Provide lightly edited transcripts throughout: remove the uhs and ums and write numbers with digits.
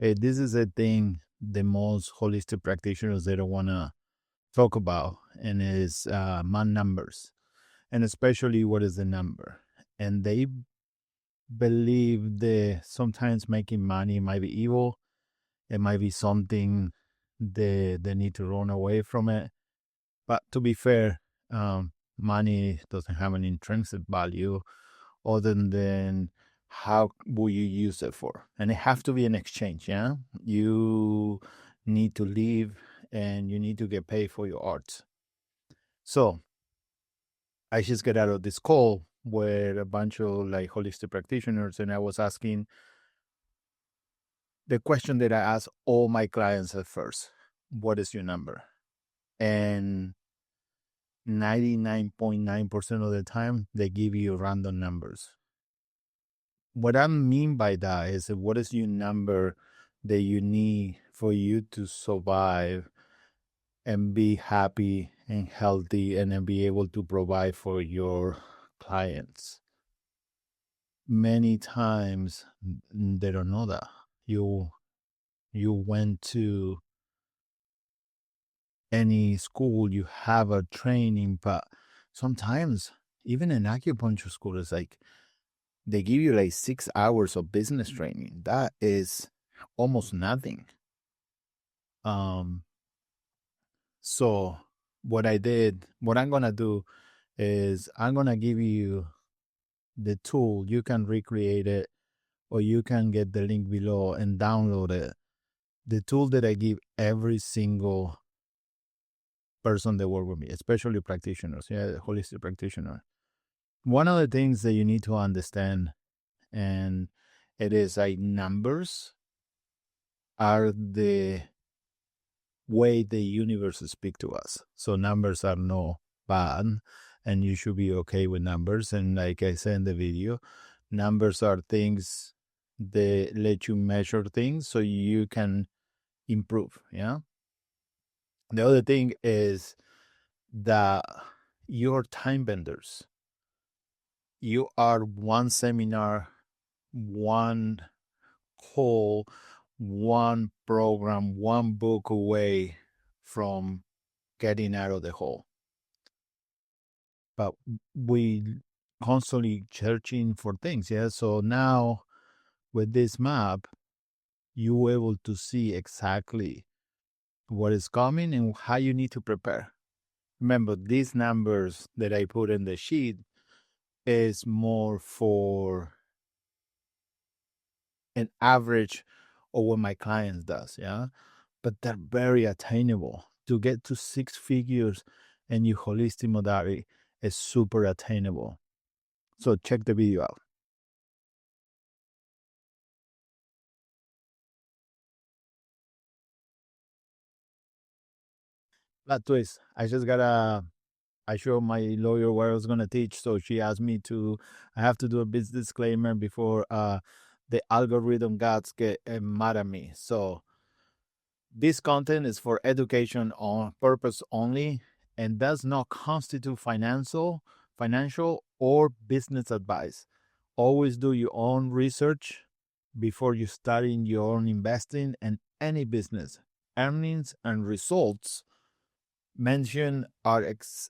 This is a thing the most holistic practitioners they don't want to talk about, and is man numbers, and especially what is the number. And they believe that sometimes making money might be evil. It might be something they need to run away from it. But to be fair, money doesn't have an intrinsic value other than how will you use it for, and it have to be an exchange. Yeah, you need to live and you need to get paid for your art. So I just got out of this call where a bunch of like holistic practitioners, and I was asking the question that I ask all my clients at first: what is your number? And 99.9% of the time they give you random numbers. What I mean by that is that what is your number that you need for you to survive and be happy and healthy and then be able to provide for your clients. Many times they don't know that. You went to any school, you have a training, but sometimes even in acupuncture school is like they give you like 6 hours of business training. That is almost nothing. Um, so what I'm gonna do is I'm gonna give you the tool. You can recreate it, or you can get the link below and download it. The tool that I give every single person that work with me, especially practitioners, yeah, holistic practitioner. One of the things that you need to understand, and it is like numbers are the way the universe speak to us. So numbers are no bad, and you should be okay with numbers. And like I said in the video, numbers are things that let you measure things so you can improve. Yeah. The other thing is that you're time benders. You are one seminar, one call, one program, one book away from getting out of the hole. But we constantly searching for things. Yeah. So now with this map, you were able to see exactly what is coming and how you need to prepare. Remember, these numbers that I put in the sheet is more for an average of what my clients does. Yeah. But they're very attainable. To get to 6 figures and your holistic modality is super attainable. So check the video out. That twist. I showed my lawyer where I was gonna teach, so she asked me to. I have to do a business disclaimer before the algorithm gods get mad at me. So this content is for education on purpose only, and does not constitute financial or business advice. Always do your own research before you start in your own investing and any business. Earnings and results mentioned are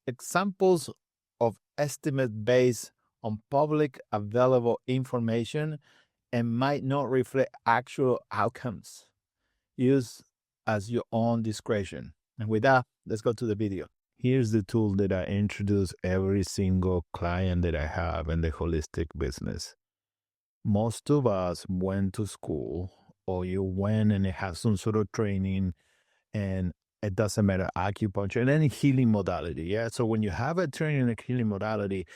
examples of estimate based on public available information and might not reflect actual outcomes. Use as your own discretion. And with that, let's go to the video. Here's the tool that I introduce every single client that I have in the holistic business. Most of us went to school, or you went and have some sort of training, and it doesn't matter, acupuncture and any healing modality. Yeah. So when you have a training in a healing modality,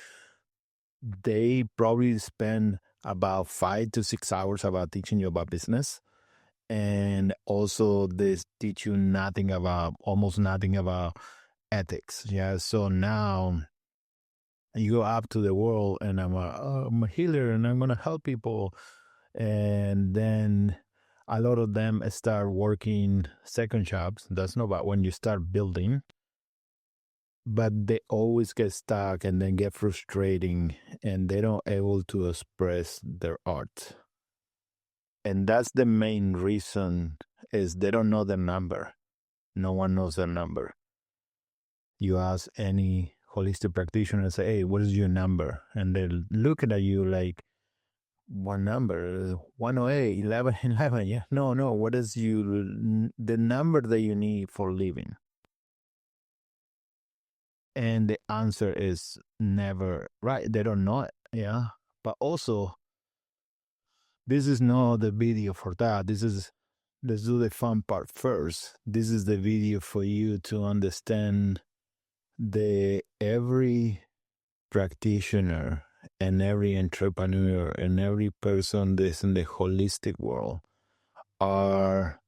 they probably spend about 5 to 6 hours about teaching you about business. And also they teach you nothing about, almost nothing about ethics. Yeah. So now you go out to the world and I'm a healer and I'm going to help people. And then a lot of them start working second jobs. That's not about when you start building, but they always get stuck and then get frustrating and they don't able to express their art. And that's the main reason is they don't know the number. No one knows their number. You ask any holistic practitioner and say, hey, what is your number? And they'll look at you like, one number, 108, 11, 11. Yeah, no. What is the number that you need for living? And the answer is never right. They don't know it. Yeah. But also, this is not the video for that. Let's do the fun part first. This is the video for you to understand the every practitioner and every entrepreneur and every person that's in the holistic world are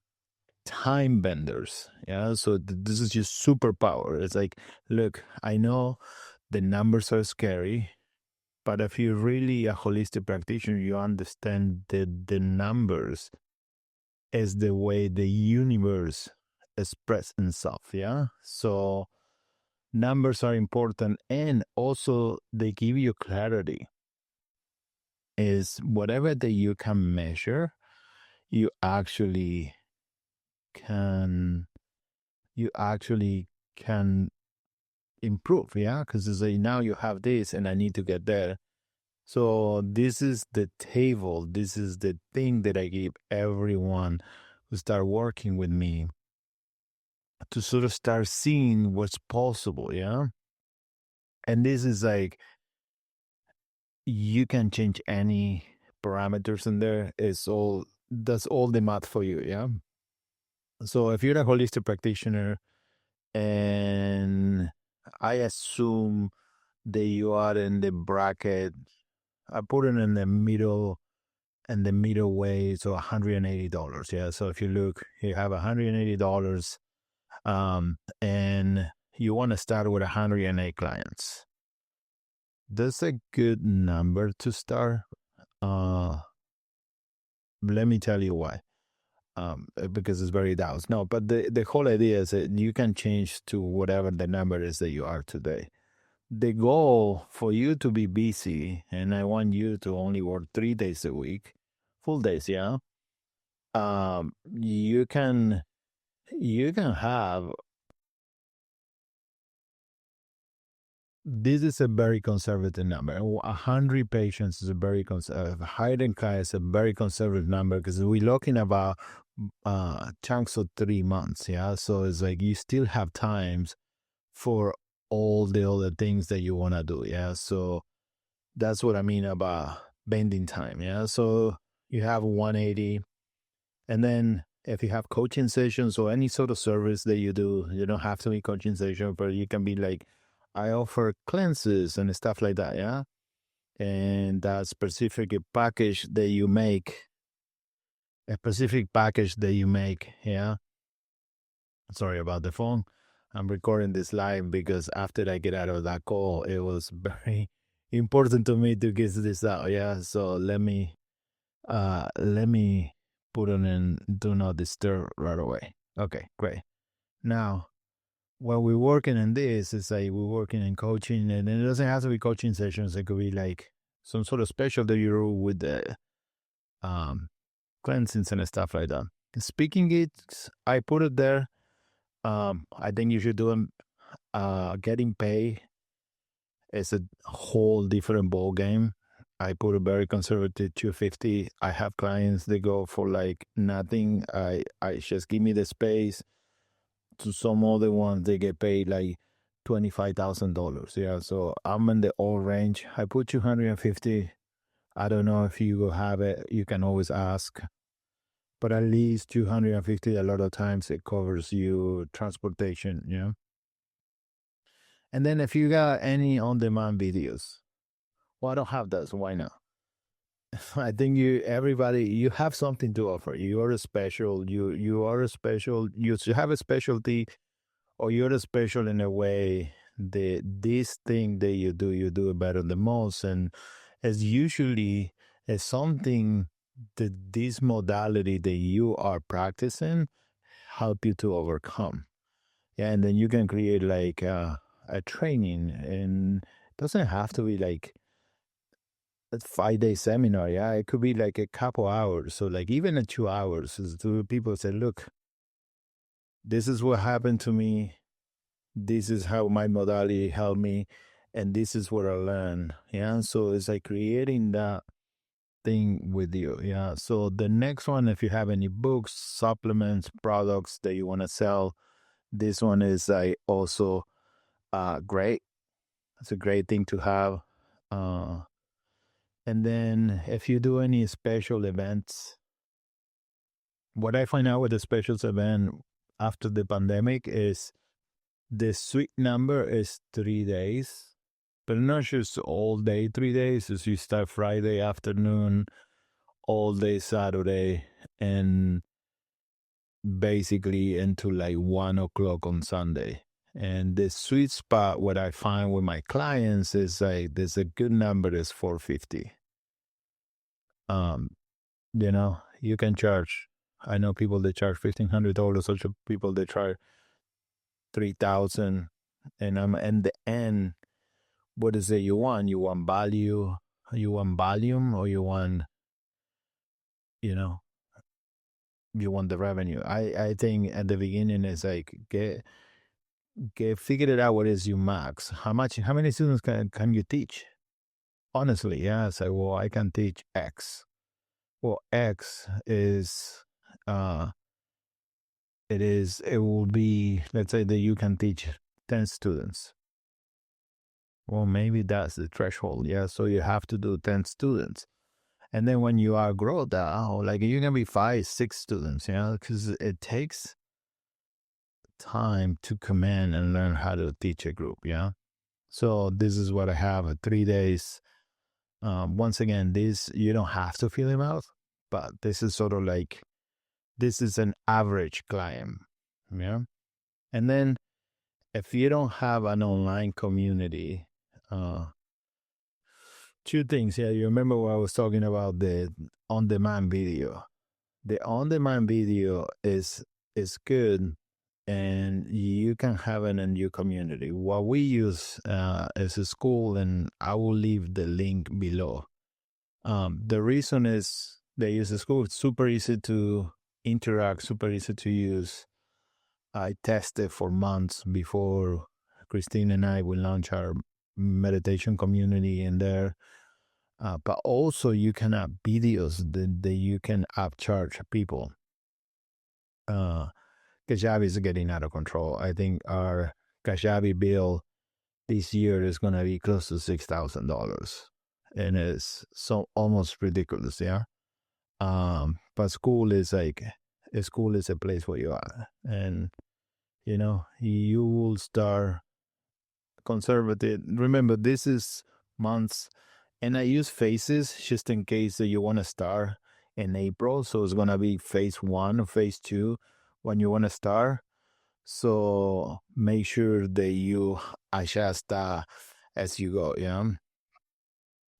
time benders. Yeah. So this is just superpower. It's like, look, I know the numbers are scary, but if you're really a holistic practitioner, you understand that the numbers is the way the universe express itself. Yeah. So numbers are important, and also they give you clarity. Is whatever that you can measure, you actually can you actually can improve. Yeah, because it's like now you have this and I need to get there. So this is the table, this is the thing that I give everyone who start working with me to sort of start seeing what's possible. Yeah. And this is like you can change any parameters in there. It's all that's all the math for you. Yeah. So if you're a holistic practitioner, and I assume that you are in the bracket, I put it in the middle, and the middle way, so $180. Yeah. So if you look, you have $180, and you want to start with 108 clients. That's a good number to start. Uh, Let me tell you why. Because it's very Daoist. No, but the whole idea is that you can change to whatever the number is that you are today. The goal for you to be busy, and I want you to only work 3 days a week, full days, yeah. You can have, this is a very conservative number. 100 patients is a very conservative. 100K is a very conservative number because we're looking about chunks of 3 months. Yeah. So it's like you still have times for all the other things that you want to do. Yeah. So that's what I mean about bending time. Yeah. So you have 180. And then if you have coaching sessions or any sort of service that you do, you don't have to be coaching session, but you can be like, I offer cleanses and stuff like that, yeah? And that specific package that you make, a specific package that you make, yeah? Sorry about the phone. I'm recording this live because after I get out of that call, it was very important to me to get this out, yeah? So let me put it in do not disturb right away. Okay, great. Now, when we're working in this, it's like we're working in coaching, and it doesn't have to be coaching sessions. It could be like some sort of special that you do with the cleansings and stuff like that. Speaking it, I put it there. I think you should do them. Getting paid is a whole different ball game. I put a very conservative 250. I have clients that go for like nothing. I just give me the space. To some other ones, they get paid like $25,000. Yeah, so I'm in the old range. I put 250. I don't know if you will have it. You can always ask, but at least 250. A lot of times it covers you transportation. Yeah, and then if you got any on-demand videos, well, I don't have that, so why not? I think you have something to offer. You are a special. You are a special. You should have a specialty, or you're a special in a way that this thing that you do it better than most, and as usually as something that this modality that you are practicing help you to overcome. Yeah, and then you can create like a training, and it doesn't have to be like a 5 day seminar. Yeah, it could be like a couple hours. So like even at 2 hours, is to people say, look, this is what happened to me. This is how my modality helped me, and this is what I learned. Yeah, so it's like creating that thing with you. Yeah. So the next one, if you have any books, supplements, products that you want to sell, this one is like also great. It's a great thing to have. Uh, and then if you do any special events, what I find out with the special event after the pandemic is the sweet number is 3 days, but not just all day 3 days. Is you start Friday afternoon, all day Saturday, and basically into like 1 o'clock on Sunday. And the sweet spot, what I find with my clients is like there's a good number is 450. Um, you can charge. I know people that charge $1,500, such people that charge 3,000. And I'm in the end, what is it you want? You want value, you want volume, or you know, you want the revenue. I think at the beginning it's like get figure it out what is your max. How many students can you teach? Honestly, yeah. So well, I can teach X. Well, X is it will be, let's say that you can teach 10 students. Well, maybe that's the threshold, yeah. So you have to do 10 students. And then when you outgrow that, like you can be 5, 6 students, yeah, because it takes time to come in and learn how to teach a group, yeah. So this is what I have 3 days. Once again, this you don't have to fill them out, but this is sort of like this is an average client, yeah. And then if you don't have an online community, uh, two things. Yeah, you remember what I was talking about the on-demand video. The on-demand video is good, and you can have it in your community. What we use as a school, and I will leave the link below. The reason is they use the school. It's super easy to interact, super easy to use. I tested for months before Christine and I will launch our meditation community in there. But also you can have videos that you can upcharge people. Kajabi is getting out of control. I think our Kajabi bill this year is going to be close to $6,000, and it's so almost ridiculous. Yeah. But school is a place where you are, and you will start conservative. Remember, this is months, and I use phases just in case that you want to start in April. So it's gonna be phase 1 or phase 2 when you want to start. So make sure that you adjust as you go. Yeah.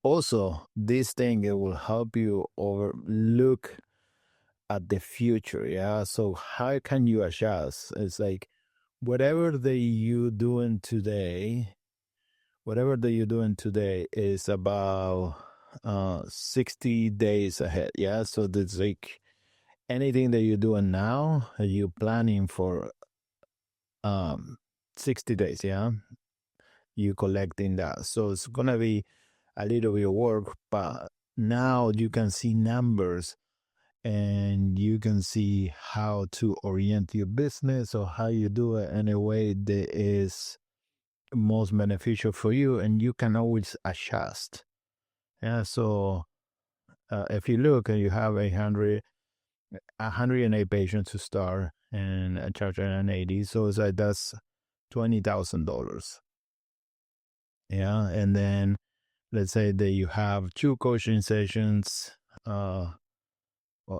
Also, this thing it will help you overlook at the future. Yeah. So how can you adjust? It's like whatever that you doing today whatever that you're doing today is about 60 days ahead. Yeah. So there's like anything that you're doing now, you're planning for um 60 days. Yeah. You collecting that. So it's going to be a little bit of work, but now you can see numbers and you can see how to orient your business or how you do it in a way that is most beneficial for you, and you can always adjust. Yeah, so if you look, you have 108 patients to start, and a charge 180, so it's like that's $20,000. Yeah, and then let's say that you have 2 coaching sessions. Well,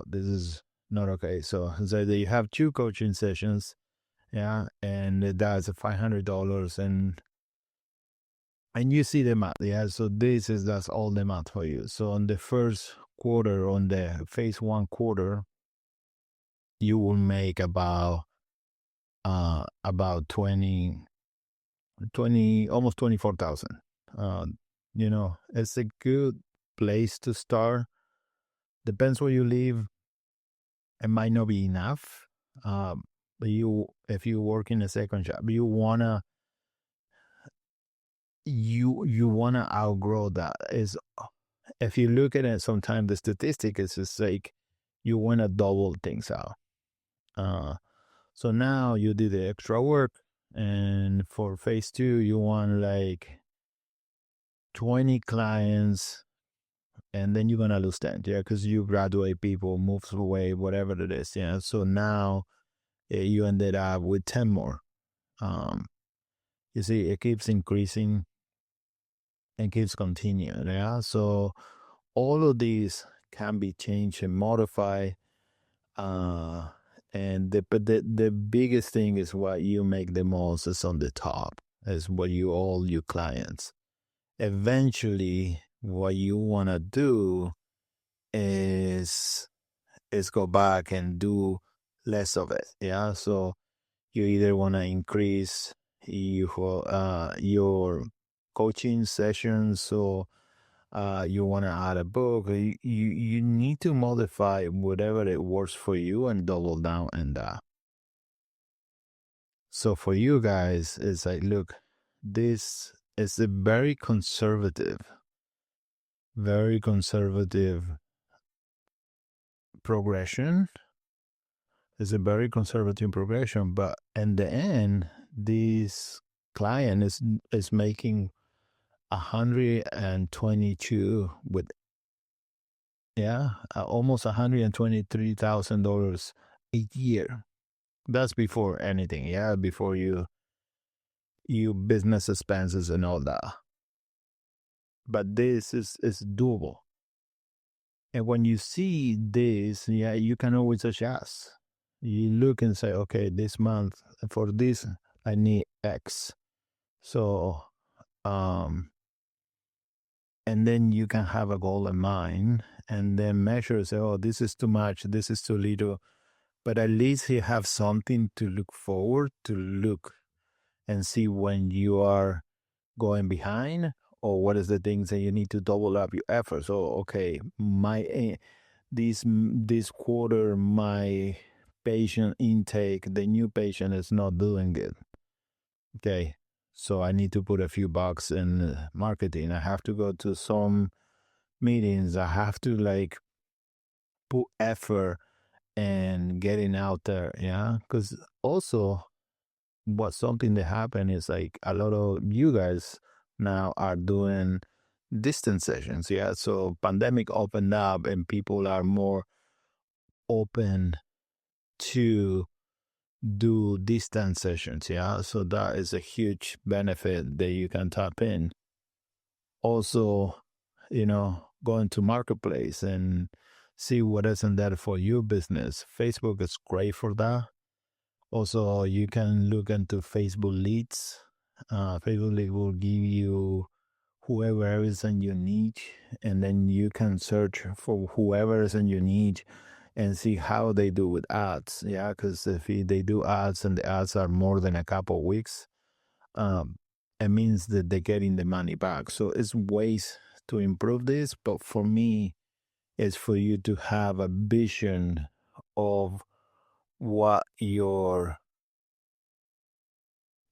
this is not okay. So say that you have 2 coaching sessions. Yeah, and that's $500, and you see the math. Yeah, so that's all the math for you. So on the first quarter, on the phase 1 quarter, you will make about 20 almost 24,000. It's a good place to start. Depends where you live. It might not be enough. But if you work in a second job, you wanna outgrow that. Is if you look at it, sometimes the statistic is just like you wanna double things out. Uh, so now you did the extra work, and for phase two, you want like 20 clients, and then you're gonna lose 10, yeah, because you graduate people, moves away, whatever it is, yeah. So now you ended up with 10 more. Um, you see, it keeps increasing and keeps continuing, yeah. So all of these can be changed and modified. Uh, and the biggest thing is what you make the most is on the top, is what you all your clients. Eventually, what you want to do is go back and do less of it. Yeah. So you either want to increase your coaching sessions, so you want to add a book. You need to modify whatever it works for you and double down on that. So for you guys, it's like, look, this is a very conservative progression. It's a very conservative progression, but in the end, this client is making 122 with, yeah, almost $123,000 a year. That's before anything, yeah, before you business expenses and all that. But this is doable. And when you see this, yeah, you can always adjust. You look and say, okay, this month for this I need X. So um and then you can have a goal in mind and then measure, say, oh, this is too much, this is too little. But at least you have something to look forward to, look and see when you are going behind, or what is the things that you need to double up your efforts. So okay, this quarter my patient intake, the new patient is not doing good. Okay, so I need to put a few bucks in marketing. I have to go to some meetings. I have to like put effort and getting out there. Yeah, because also what's something that happened is like a lot of you guys now are doing distance sessions. Yeah, so pandemic opened up and people are more open to do distance sessions. Yeah, so that is a huge benefit that you can tap in. Also, going to marketplace and see what is in there for your business. Facebook is great for that. Also, you can look into Facebook leads. Facebook lead will give you whoever is in your niche, and then you can search for whoever is in your niche and see how they do with ads. Yeah, because if they do ads and the ads are more than a couple of weeks, um, it means that they're getting the money back. So it's ways to improve this, but for me, it's for you to have a vision of what your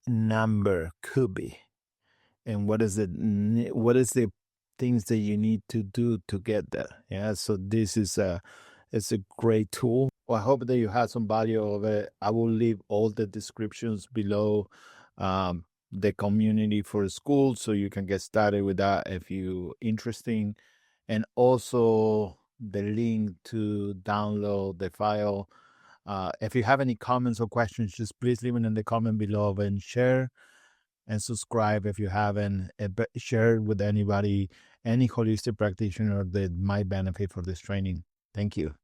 number could be, and what is the things that you need to do to get there. Yeah, so this is it's a great tool. Well, I hope that you had some value of it. I will leave all the descriptions below, the community for school, so you can get started with that if you interesting, and also the link to download the file. If you have any comments or questions, just please leave it in the comment below and share and subscribe if you haven't. Share it with anybody, any holistic practitioner that might benefit for this training. Thank you.